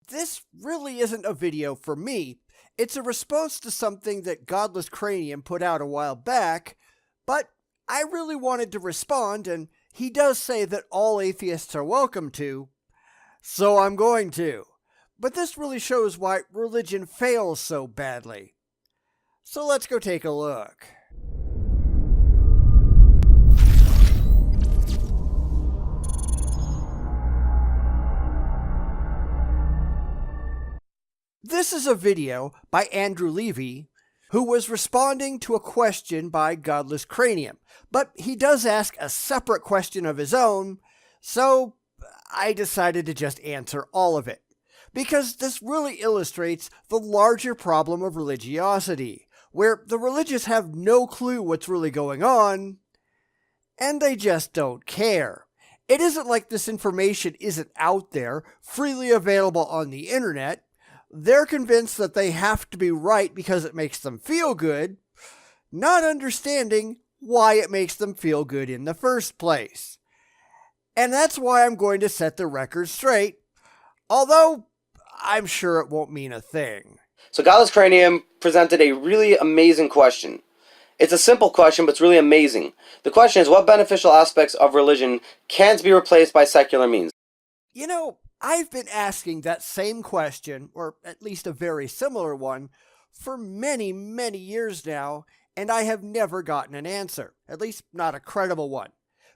This really isn't a video for me. It's a response to something that Godless Cranium put out a while back, but I really wanted to respond, and he does say that all atheists are welcome to, so I'm going to. But this really shows why religion fails so badly. So let's go take a look. This is a video by Andrew Levy, who was responding to a question by Godless Cranium, but he does ask a separate question of his own, so I decided to just answer all of it, because this really illustrates the larger problem of religiosity, where the religious have no clue what's really going on, and they just don't care. It isn't like this information isn't out there, freely available on the internet. They're convinced that they have to be right because it makes them feel good, not understanding why it makes them feel good in the first place. And that's why I'm going to set the record straight, although I'm sure it won't mean a thing. So Godless Cranium presented a really amazing question. It's a simple question, but it's really amazing. The question is, what beneficial aspects of religion can't be replaced by secular means? You know, I've been asking that same question, or at least a very similar one, for many, many years now, and I have never gotten an answer, at least not a credible one.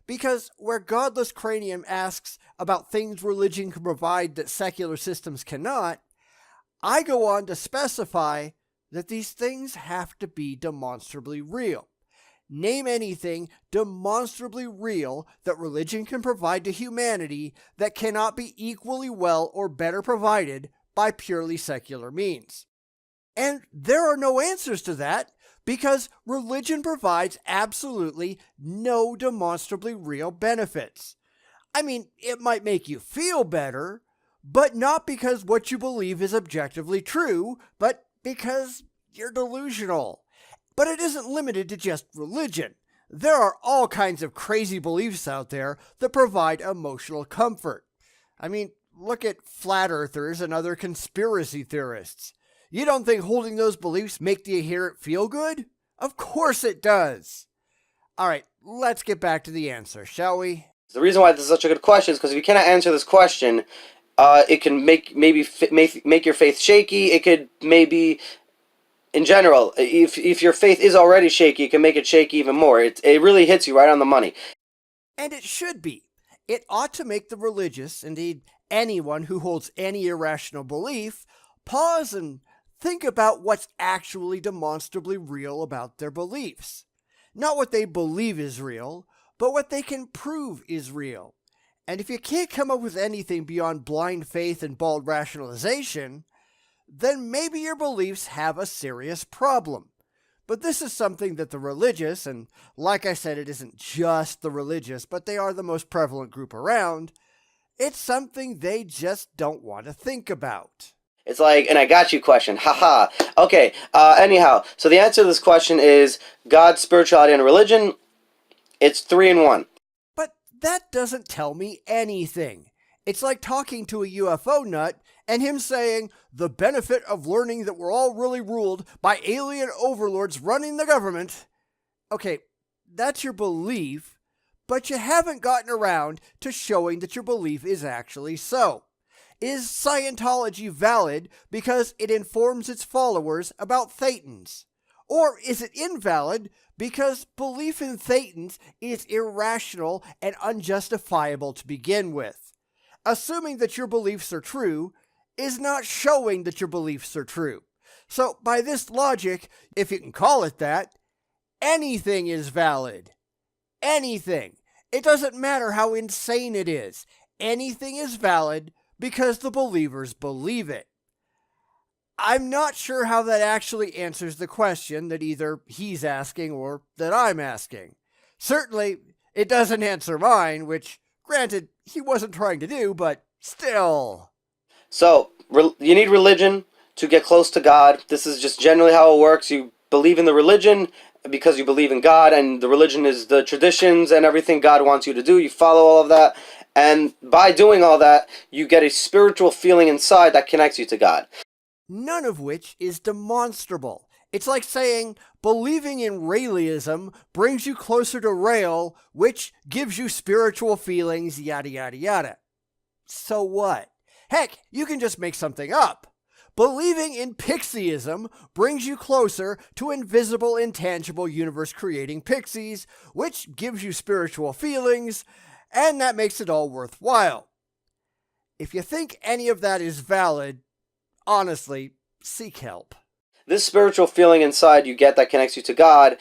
Because where Godless Cranium asks about things religion can provide that secular systems cannot, I go on to specify that these things have to be demonstrably real. Name anything demonstrably real that religion can provide to humanity that cannot be equally well or better provided by purely secular means. And there are no answers to that because religion provides absolutely no demonstrably real benefits. I mean, it might make you feel better, but not because what you believe is objectively true, but because you're delusional. But it isn't limited to just religion. There are all kinds of crazy beliefs out there that provide emotional comfort. I mean, look at flat earthers and other conspiracy theorists. You don't think holding those beliefs make the adherent feel good? Of course it does. All right, let's get back to the answer, shall we? The reason why this is such a good question is because if you cannot answer this question, it can make your faith shaky. It could maybe, in general, if your faith is already shaky, it can make it shaky even more. It really hits you right on the money. And it should be. It ought to make the religious, indeed anyone who holds any irrational belief, pause and think about what's actually demonstrably real about their beliefs. Not what they believe is real, but what they can prove is real. And if you can't come up with anything beyond blind faith and bald rationalization, then maybe your beliefs have a serious problem. But this is something that the religious, and like I said, it isn't just the religious, but they are the most prevalent group around, it's something they just don't want to think about. It's like, and I got you question, haha. Okay, anyhow, so the answer to this question is God, spirituality, and religion. It's 3 in 1. But that doesn't tell me anything. It's like talking to a UFO nut and him saying, the benefit of learning that we're all really ruled by alien overlords running the government. Okay, that's your belief, but you haven't gotten around to showing that your belief is actually so. Is Scientology valid because it informs its followers about Thetans? Or is it invalid because belief in Thetans is irrational and unjustifiable to begin with? Assuming that your beliefs are true is not showing that your beliefs are true. So by this logic, if you can call it that, anything is valid. Anything. It doesn't matter how insane it is. Anything is valid because the believers believe it. I'm not sure how that actually answers the question that either he's asking or that I'm asking. Certainly, it doesn't answer mine, which, granted, he wasn't trying to do, but still. So, you need religion to get close to God. This is just generally how it works. You believe in the religion because you believe in God, and the religion is the traditions and everything God wants you to do. You follow all of that, And by doing all that, you get a spiritual feeling inside that connects you to God. None of which is demonstrable. It's like saying believing in Raelism brings you closer to Rael, which gives you spiritual feelings, yada yada yada. So what? Heck, you can just make something up. Believing in Pixieism brings you closer to invisible, intangible, universe-creating pixies, which gives you spiritual feelings, and that makes it all worthwhile. If you think any of that is valid, honestly, seek help. This spiritual feeling inside you get that connects you to God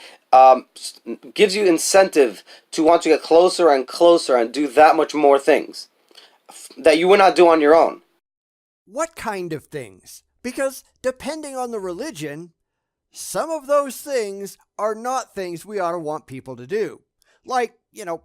gives you incentive to want to get closer and closer and do that much more things that you would not do on your own. What kind of things? Because depending on the religion, some of those things are not things we ought to want people to do. Like,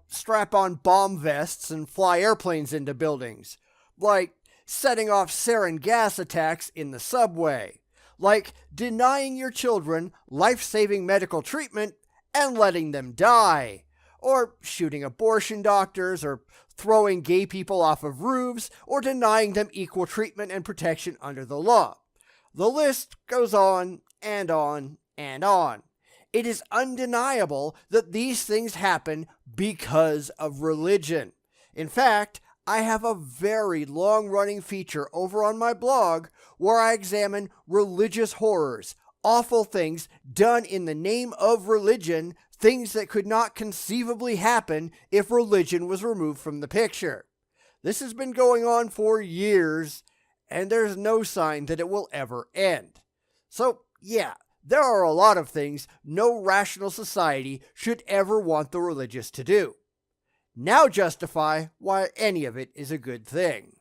strap on bomb vests and fly airplanes into buildings. Like setting off sarin gas attacks in the subway. Like denying your children life-saving medical treatment and letting them die. Or shooting abortion doctors, or throwing gay people off of roofs, or denying them equal treatment and protection under the law. The list goes on and on and on. It is undeniable that these things happen because of religion. In fact, I have a very long-running feature over on my blog where I examine religious horrors, awful things done in the name of religion, things that could not conceivably happen if religion was removed from the picture. This has been going on for years, and there's no sign that it will ever end. So, yeah, there are a lot of things no rational society should ever want the religious to do. Now justify why any of it is a good thing.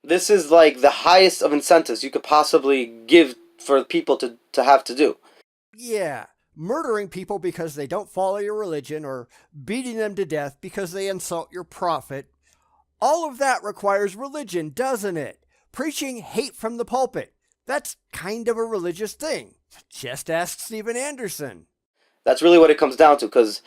This is like the highest of incentives you could possibly give for people to have to do. Yeah, murdering people because they don't follow your religion, or beating them to death because they insult your prophet. All of that requires religion, doesn't it? Preaching hate from the pulpit. That's kind of a religious thing. Just ask Steven Anderson. That's really what it comes down to, because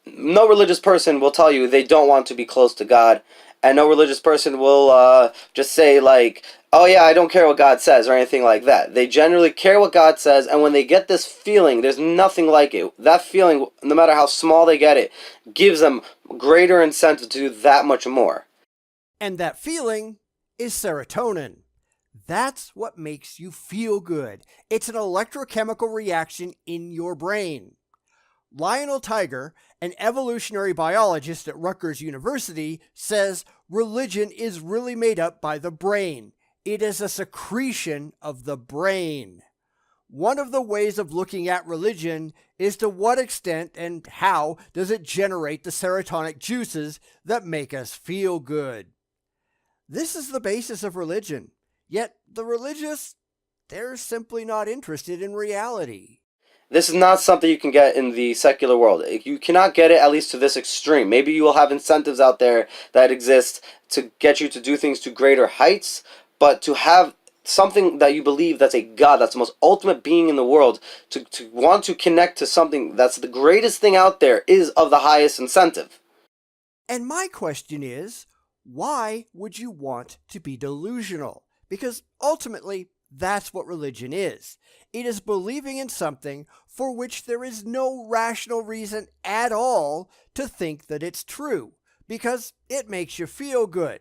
no religious person will tell you they don't want to be close to God, and no religious person will just say, like, oh yeah, I don't care what God says, or anything like that. They generally care what God says, and when they get this feeling, there's nothing like it. That feeling, no matter how small they get it, gives them greater incentive to do that much more. And that feeling is serotonin. That's what makes you feel good. It's an electrochemical reaction in your brain. Lionel Tiger, an evolutionary biologist at Rutgers University, says religion is really made up by the brain. It is a secretion of the brain. One of the ways of looking at religion is to what extent and how does it generate the serotonic juices that make us feel good. This is the basis of religion. Yet the religious, they're simply not interested in reality. This is not something you can get in the secular world. You cannot get it, at least to this extreme. Maybe you will have incentives out there that exist to get you to do things to greater heights, but to have something that you believe that's a God, that's the most ultimate being in the world, to want to connect to something that's the greatest thing out there is of the highest incentive. And my question is, why would you want to be delusional? Because ultimately, that's what religion is. It is believing in something for which there is no rational reason at all to think that it's true, because it makes you feel good.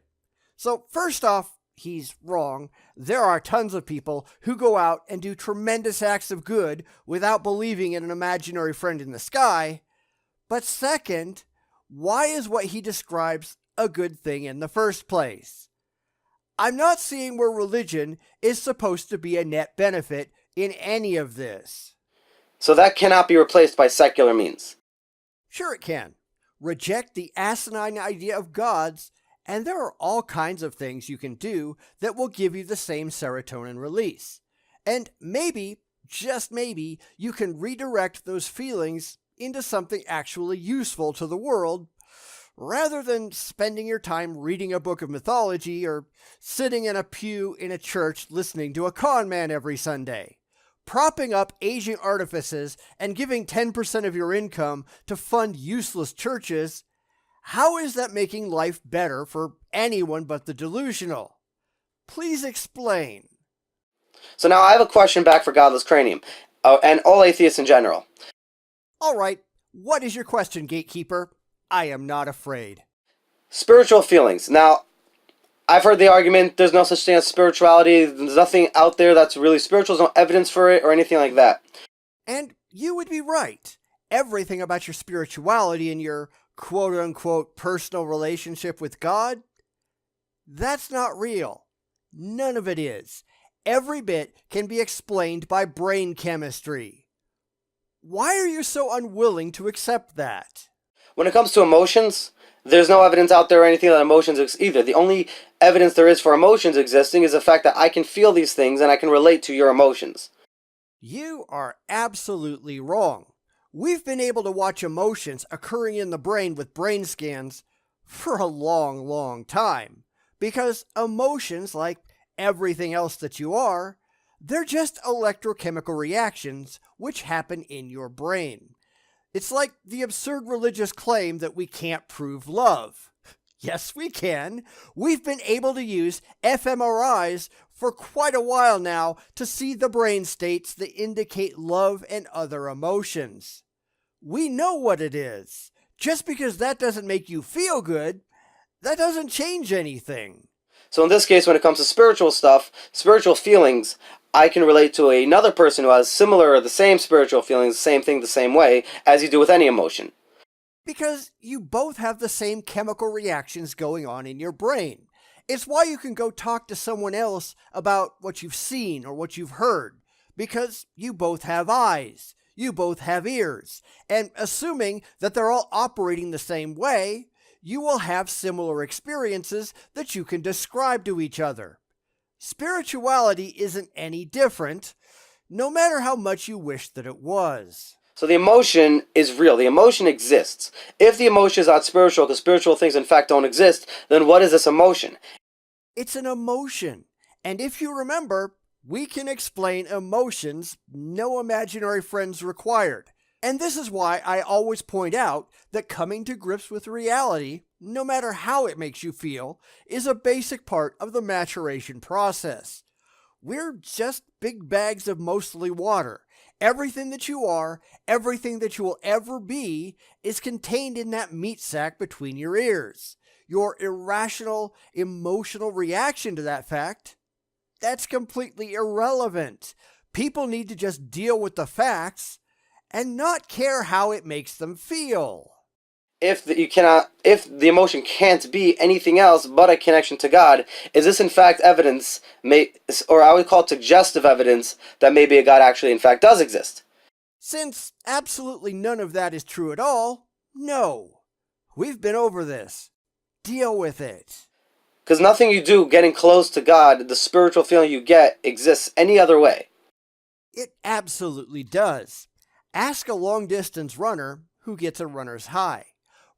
So first off, he's wrong. There are tons of people who go out and do tremendous acts of good without believing in an imaginary friend in the sky. But second, why is what he describes a good thing in the first place? I'm not seeing where religion is supposed to be a net benefit in any of this. So that cannot be replaced by secular means. Sure it can. Reject the asinine idea of gods, and there are all kinds of things you can do that will give you the same serotonin release. And maybe, just maybe, you can redirect those feelings into something actually useful to the world, rather than spending your time reading a book of mythology or sitting in a pew in a church listening to a con man every Sunday. Propping up Asian artifices and giving 10% of your income to fund useless churches, How is that making life better for anyone but the delusional? Please explain. So now I have a question back for Godless Cranium, and all atheists in general. All right, what is your question, gatekeeper? I am not afraid. Spiritual feelings. Now, I've heard the argument there's no such thing as spirituality, there's nothing out there that's really spiritual, there's no evidence for it or anything like that. And you would be right. Everything about your spirituality and your quote-unquote personal relationship with God, that's not real. None of it is. Every bit can be explained by brain chemistry. Why are you so unwilling to accept that? When it comes to emotions, there's no evidence out there or anything that emotions either. The only evidence there is for emotions existing is the fact that I can feel these things and I can relate to your emotions. You are absolutely wrong. We've been able to watch emotions occurring in the brain with brain scans for a long, long time. Because emotions, like everything else that you are, they're just electrochemical reactions which happen in your brain. It's like the absurd religious claim that we can't prove love. Yes, we can. We've been able to use fMRIs for quite a while now to see the brain states that indicate love and other emotions. We know what it is. Just because that doesn't make you feel good, that doesn't change anything. So in this case, when it comes to spiritual stuff, spiritual feelings, I can relate to another person who has similar or the same spiritual feelings, the same thing, the same way, as you do with any emotion. Because you both have the same chemical reactions going on in your brain. It's why you can go talk to someone else about what you've seen or what you've heard. Because you both have eyes, you both have ears, and assuming that they're all operating the same way, you will have similar experiences that you can describe to each other. Spirituality isn't any different, no matter how much you wish that it was. So the emotion is real. The emotion exists. If the emotion is not spiritual, because spiritual things in fact don't exist, then what is this emotion? It's an emotion. And if you remember, we can explain emotions, no imaginary friends required. And this is why I always point out that coming to grips with reality, no matter how it makes you feel, is a basic part of the maturation process. We're just big bags of mostly water. Everything that you are, everything that you will ever be, is contained in that meat sack between your ears. Your irrational, emotional reaction to that fact, that's completely irrelevant. People need to just deal with the facts and not care how it makes them feel. If the emotion can't be anything else but a connection to God, is this in fact evidence, or I would call it suggestive evidence, that maybe a God actually in fact does exist? Since absolutely none of that is true at all, no. We've been over this. Deal with it. Because nothing you do getting close to God, the spiritual feeling you get, exists any other way. It absolutely does. Ask a long-distance runner who gets a runner's high.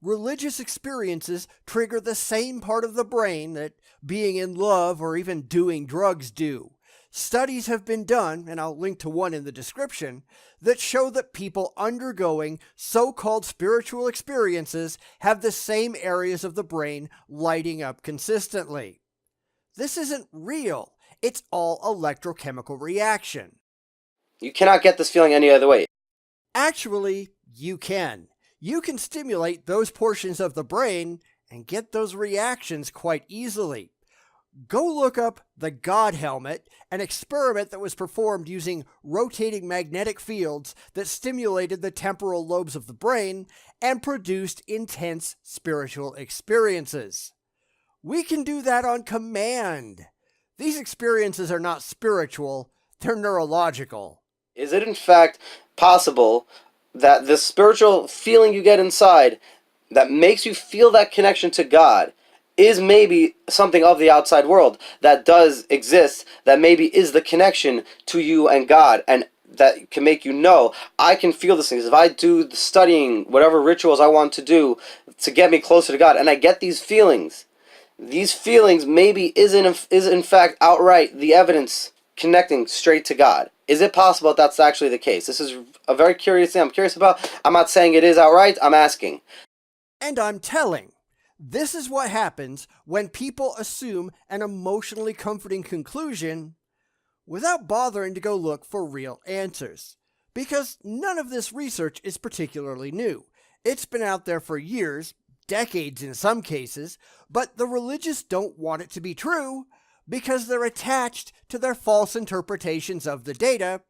Religious experiences trigger the same part of the brain that being in love or even doing drugs do. Studies have been done, and I'll link to one in the description, that show that people undergoing so-called spiritual experiences have the same areas of the brain lighting up consistently. This isn't real. It's all electrochemical reaction. You cannot get this feeling any other way. Actually, you can. You can stimulate those portions of the brain and get those reactions quite easily. Go look up the God Helmet, an experiment that was performed using rotating magnetic fields that stimulated the temporal lobes of the brain and produced intense spiritual experiences. We can do that on command. These experiences are not spiritual, they're neurological. Is it in fact possible that the spiritual feeling you get inside that makes you feel that connection to God is maybe something of the outside world that does exist, that maybe is the connection to you and God, and that can make you know, I can feel these things. If I do the studying, whatever rituals I want to do to get me closer to God, and I get these feelings maybe is in fact outright the evidence connecting straight to God. Is it possible that that's actually the case? This is a very curious thing I'm curious about. I'm not saying it is outright, I'm asking. And I'm telling. This is what happens when people assume an emotionally comforting conclusion without bothering to go look for real answers. Because none of this research is particularly new. It's been out there for years, decades in some cases, but the religious don't want it to be true because they're attached to their false interpretations of the data,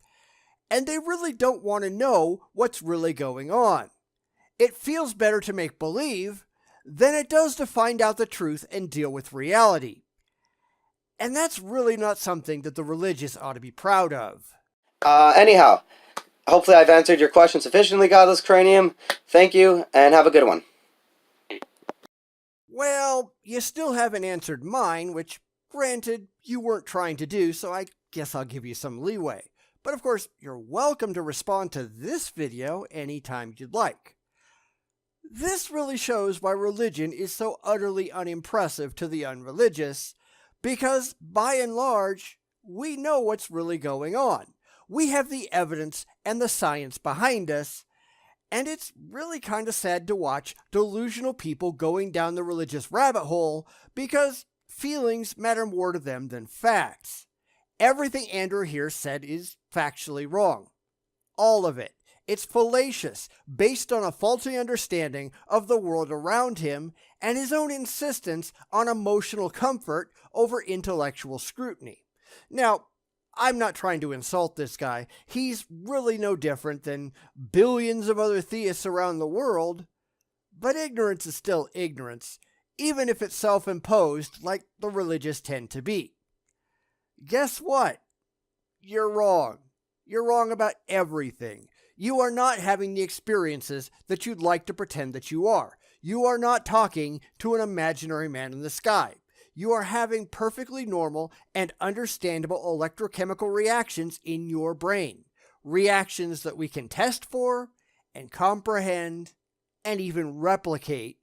and they really don't want to know what's really going on. It feels better to make believe than it does to find out the truth and deal with reality. And that's really not something that the religious ought to be proud of. Anyhow, hopefully I've answered your question sufficiently, Godless Cranium. Thank you, and have a good one. Well, you still haven't answered mine, which, granted, you weren't trying to do, so I guess I'll give you some leeway. But of course, you're welcome to respond to this video anytime you'd like. This really shows why religion is so utterly unimpressive to the unreligious, because by and large, we know what's really going on. We have the evidence and the science behind us, and it's really kind of sad to watch delusional people going down the religious rabbit hole because feelings matter more to them than facts. Everything Andrew here said is factually wrong. All of it. It's fallacious, based on a faulty understanding of the world around him and his own insistence on emotional comfort over intellectual scrutiny. Now, I'm not trying to insult this guy. He's really no different than billions of other theists around the world, but ignorance is still ignorance, even if it's self-imposed like the religious tend to be. Guess what? You're wrong. You're wrong about everything. You are not having the experiences that you'd like to pretend that you are. You are not talking to an imaginary man in the sky. You are having perfectly normal and understandable electrochemical reactions in your brain. Reactions that we can test for and comprehend and even replicate.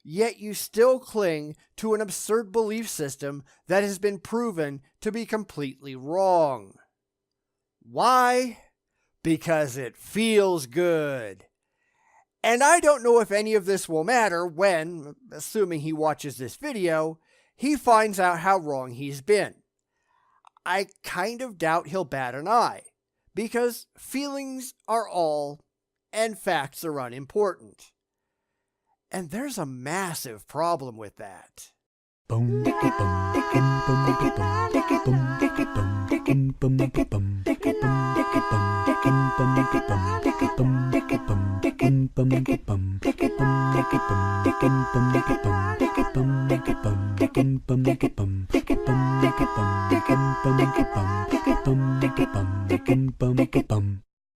Yet you still cling to an absurd belief system that has been proven to be completely wrong. Why? Because it feels good. And I don't know if any of this will matter when, assuming he watches this video, he finds out how wrong he's been. I kind of doubt he'll bat an eye, because feelings are all, and facts are unimportant. And there's a massive problem with that.